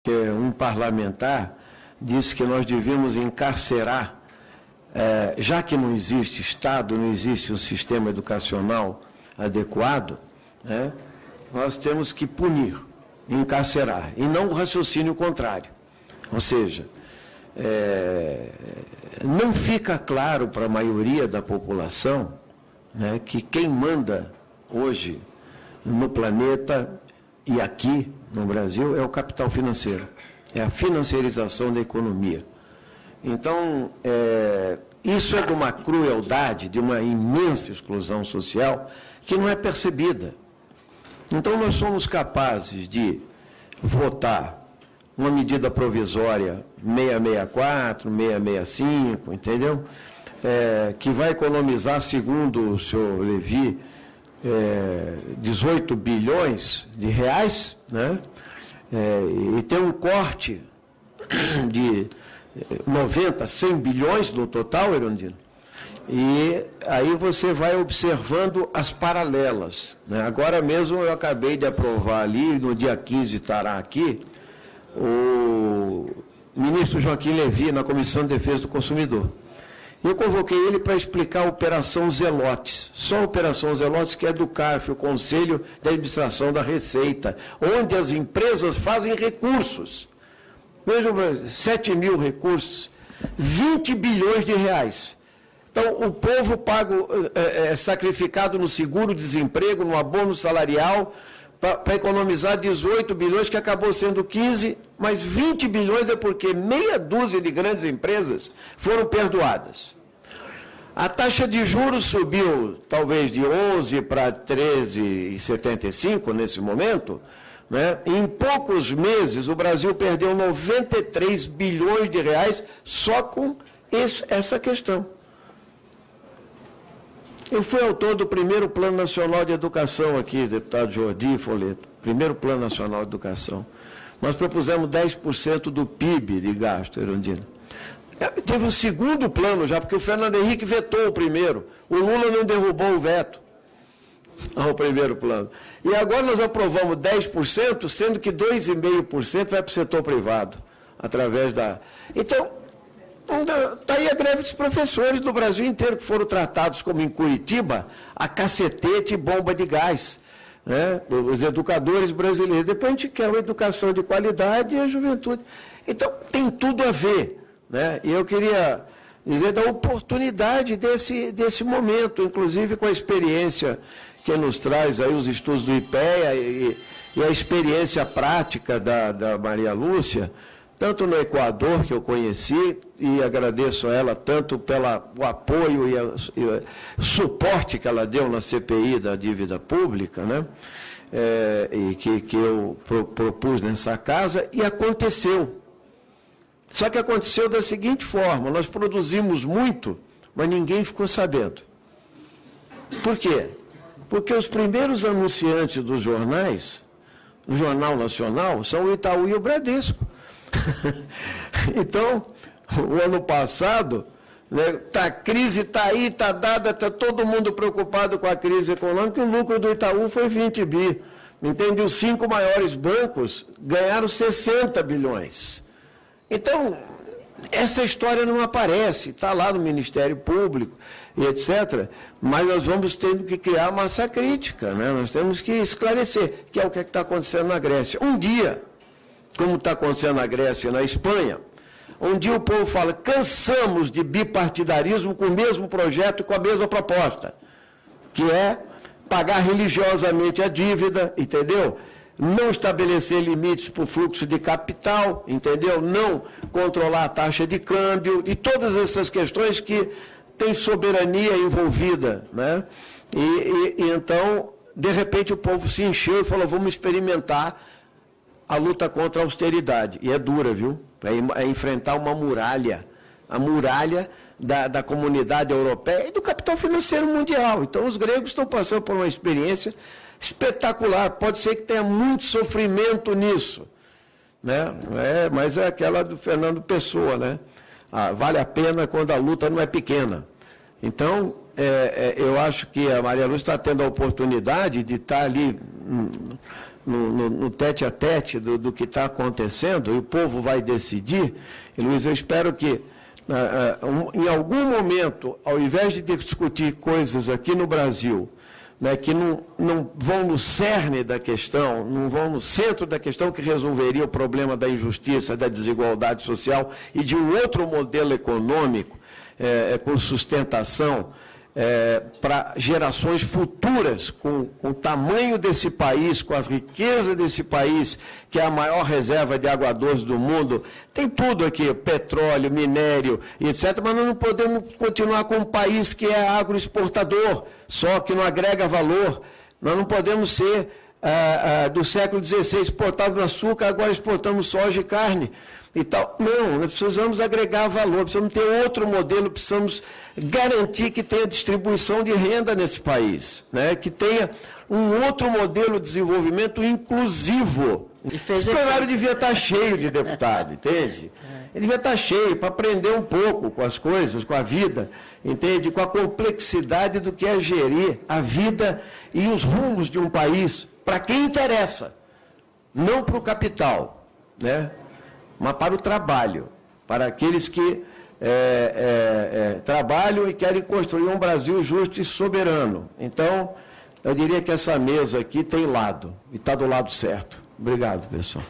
um parlamentar disse que nós devíamos encarcerar, já que não existe Estado, não existe um sistema educacional adequado, né, nós temos que punir, encarcerar, e não o raciocínio contrário. Ou seja, não fica claro para a maioria da população, né, que quem manda hoje no planeta e aqui no Brasil é o capital financeiro, é a financiarização da economia. Então, isso é de uma crueldade, de uma imensa exclusão social que não é percebida. Então, nós somos capazes de votar uma medida provisória 664, 665, entendeu? Que vai economizar, segundo o senhor Levi, 18 bilhões de reais, né? E tem um corte de 90, 100 bilhões no total, Erundina. E aí você vai observando as paralelas, né? Agora mesmo eu acabei de aprovar ali, no dia 15 estará aqui, o ministro Joaquim Levy, na Comissão de Defesa do Consumidor. Eu convoquei ele para explicar a Operação Zelotes, só a Operação Zelotes, que é do CARF, o Conselho de Administração da Receita, onde as empresas fazem recursos. Vejam, 7 mil recursos, 20 bilhões de reais. Então, o povo é sacrificado no seguro-desemprego, no abono salarial, para economizar 18 bilhões, que acabou sendo 15, mas 20 bilhões é porque meia dúzia de grandes empresas foram perdoadas. A taxa de juros subiu, talvez, de 11 para 13,75 nesse momento, né? Em poucos meses, o Brasil perdeu 93 bilhões de reais só com essa questão. Eu fui autor do primeiro Plano Nacional de Educação aqui, deputado Jordi Folleto, primeiro Plano Nacional de Educação. Nós propusemos 10% do PIB de gasto, Erundina. Teve o segundo plano já, porque o Fernando Henrique vetou o primeiro. O Lula não derrubou o veto ao primeiro plano. E agora nós aprovamos 10%, sendo que 2,5% vai para o setor privado, através da... Então, está aí a greve dos professores do Brasil inteiro, que foram tratados, como em Curitiba, a cacetete e bomba de gás, né? Os educadores brasileiros. Depois a gente quer uma educação de qualidade e a juventude. Então, tem tudo a ver, né? E eu queria dizer da oportunidade desse momento, inclusive com a experiência que nos traz aí os estudos do IPEA e a experiência prática da Maria Lúcia, tanto no Equador, que eu conheci, e agradeço a ela tanto pelo apoio e o suporte que ela deu na CPI da dívida pública, né? E que eu propus nessa casa, e aconteceu. Só que aconteceu da seguinte forma: nós produzimos muito, mas ninguém ficou sabendo. Por quê? Porque os primeiros anunciantes dos jornais, do Jornal Nacional, são o Itaú e o Bradesco. Então, o ano passado, né, a crise está aí, está dada, está todo mundo preocupado com a crise econômica, e o lucro do Itaú foi 20 bi. Entende? Os 5 maiores bancos ganharam 60 bilhões. Então, essa história não aparece, está lá no Ministério Público e etc., mas nós vamos tendo que criar massa crítica, né? Nós temos que esclarecer, que é o que está acontecendo na Grécia. Um dia, como está acontecendo na Grécia e na Espanha, um dia o povo fala: cansamos de bipartidarismo com o mesmo projeto e com a mesma proposta, que é pagar religiosamente a dívida, entendeu? Não estabelecer limites para o fluxo de capital, entendeu? Não controlar a taxa de câmbio, e todas essas questões que tem soberania envolvida, né? E então, de repente, o povo se encheu e falou: vamos experimentar a luta contra a austeridade. E é dura, viu? É enfrentar uma muralha, a muralha da comunidade europeia e do capital financeiro mundial. Então, os gregos estão passando por uma experiência espetacular. Pode ser que tenha muito sofrimento nisso, né? Mas é aquela do Fernando Pessoa, né? Vale a pena quando a luta não é pequena. Então, eu acho que a Maria Lúcia está tendo a oportunidade de estar ali no tete-a-tete do que está acontecendo, e o povo vai decidir. E, Luiz, eu espero que, em algum momento, ao invés de discutir coisas aqui no Brasil, né, que não vão no cerne da questão, não vão no centro da questão que resolveria o problema da injustiça, da desigualdade social e de um outro modelo econômico com sustentação para gerações futuras, com o tamanho desse país, com as riquezas desse país, que é a maior reserva de água doce do mundo. Tem tudo aqui, petróleo, minério, etc., mas nós não podemos continuar com um país que é agroexportador, só que não agrega valor. Nós não podemos ser, do século XVI, exportávamos açúcar, agora exportamos soja e carne. E tal. Não, nós precisamos agregar valor, precisamos ter outro modelo, precisamos garantir que tenha distribuição de renda nesse país, né? Que tenha um outro modelo de desenvolvimento inclusivo. Esse plenário devia estar cheio de deputados, entende? Ele devia estar cheio para aprender um pouco com as coisas, com a vida, entende? Com a complexidade do que é gerir a vida e os rumos de um país, para quem interessa, não para o capital, né? Mas para o trabalho, para aqueles que trabalham e querem construir um Brasil justo e soberano. Então, eu diria que essa mesa aqui tem lado, e está do lado certo. Obrigado, pessoal.